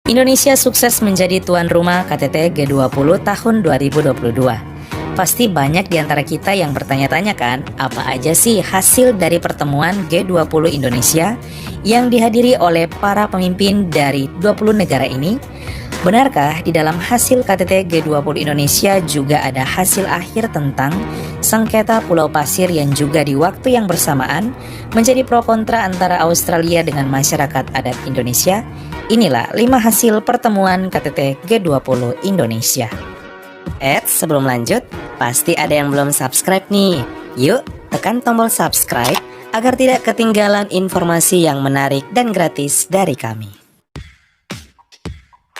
Indonesia sukses menjadi tuan rumah KTT G20 tahun 2022. Pasti banyak di antara kita yang bertanya-tanya kan, apa aja sih hasil dari pertemuan G20 Indonesia yang dihadiri oleh para pemimpin dari 20 negara ini? Benarkah di dalam hasil KTT G20 Indonesia juga ada hasil akhir tentang sengketa Pulau Pasir yang juga di waktu yang bersamaan menjadi pro kontra antara Australia dengan masyarakat adat Indonesia? Inilah 5 hasil pertemuan KTT G20 Indonesia. Sebelum lanjut, pasti ada yang belum subscribe nih. Yuk, tekan tombol subscribe agar tidak ketinggalan informasi yang menarik dan gratis dari kami.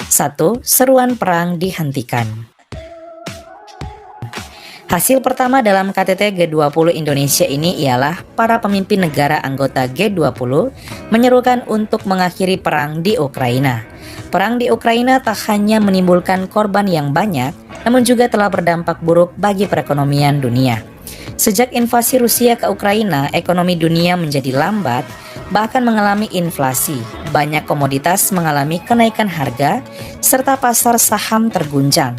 1. Seruan perang dihentikan. Hasil pertama dalam KTT G20 Indonesia ini ialah para pemimpin negara anggota G20 menyerukan untuk mengakhiri perang di Ukraina. Perang di Ukraina tak hanya menimbulkan korban yang banyak, namun juga telah berdampak buruk bagi perekonomian dunia. Sejak invasi Rusia ke Ukraina, ekonomi dunia menjadi lambat, bahkan mengalami inflasi. Banyak komoditas mengalami kenaikan harga, serta pasar saham terguncang.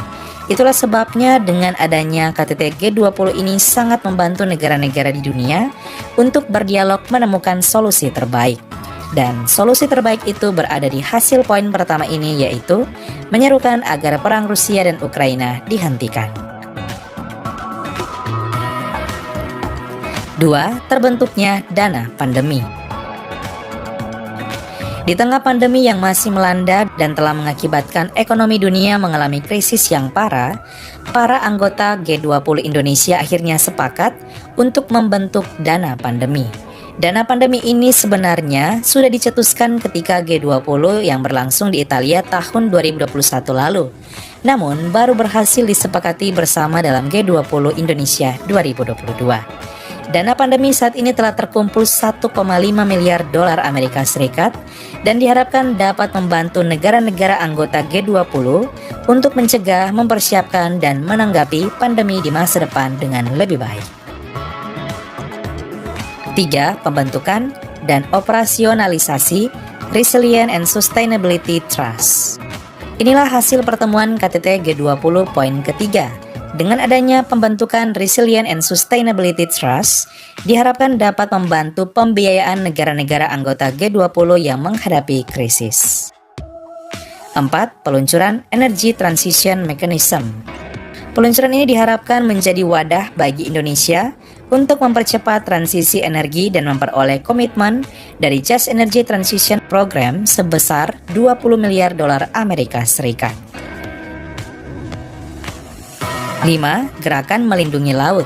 Itulah sebabnya dengan adanya KTT G20 ini sangat membantu negara-negara di dunia untuk berdialog menemukan solusi terbaik. Dan solusi terbaik itu berada di hasil poin pertama ini, yaitu menyerukan agar perang Rusia dan Ukraina dihentikan. 2. Terbentuknya dana pandemi. Di tengah pandemi yang masih melanda dan telah mengakibatkan ekonomi dunia mengalami krisis yang parah, para anggota G20 Indonesia akhirnya sepakat untuk membentuk dana pandemi. Dana pandemi ini sebenarnya sudah dicetuskan ketika G20 yang berlangsung di Italia tahun 2021 lalu. Namun baru berhasil disepakati bersama dalam G20 Indonesia 2022. Dana pandemi saat ini telah terkumpul 1,5 miliar dolar Amerika Serikat dan diharapkan dapat membantu negara-negara anggota G20 untuk mencegah, mempersiapkan, dan menanggapi pandemi di masa depan dengan lebih baik. 3. Pembentukan dan operasionalisasi Resilient and Sustainability Trust. Inilah hasil pertemuan KTT G20 poin ketiga. Dengan adanya pembentukan Resilient and Sustainability Trust, diharapkan dapat membantu pembiayaan negara-negara anggota G20 yang menghadapi krisis. 4. Peluncuran Energy Transition Mechanism. Peluncuran ini diharapkan menjadi wadah bagi Indonesia untuk mempercepat transisi energi dan memperoleh komitmen dari Just Energy Transition Program sebesar 20 miliar dolar Amerika Serikat. 5. Gerakan Melindungi Laut.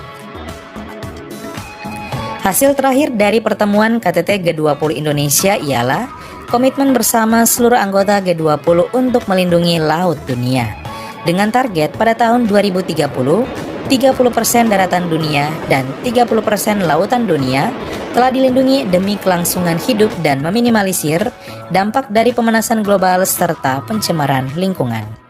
Hasil terakhir dari pertemuan KTT G20 Indonesia ialah komitmen bersama seluruh anggota G20 untuk melindungi laut dunia. Dengan target pada tahun 2030, 30% daratan dunia dan 30% lautan dunia telah dilindungi demi kelangsungan hidup dan meminimalisir dampak dari pemanasan global serta pencemaran lingkungan.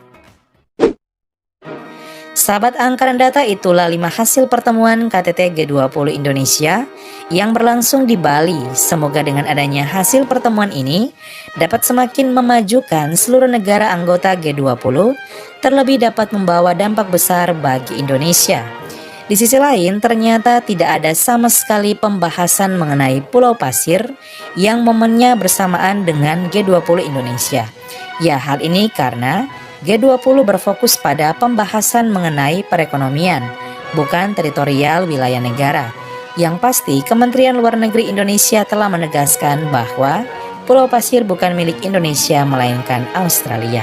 Sahabat Angkaran Data, itulah 5 hasil pertemuan KTT G20 Indonesia yang berlangsung di Bali. Semoga dengan adanya hasil pertemuan ini dapat semakin memajukan seluruh negara anggota G20, terlebih dapat membawa dampak besar bagi Indonesia. Di sisi lain, ternyata tidak ada sama sekali pembahasan mengenai Pulau Pasir yang momennya bersamaan dengan G20 Indonesia. Ya, hal ini karena G20 berfokus pada pembahasan mengenai perekonomian, bukan teritorial wilayah negara. Yang pasti, Kementerian Luar Negeri Indonesia telah menegaskan bahwa Pulau Pasir bukan milik Indonesia melainkan Australia.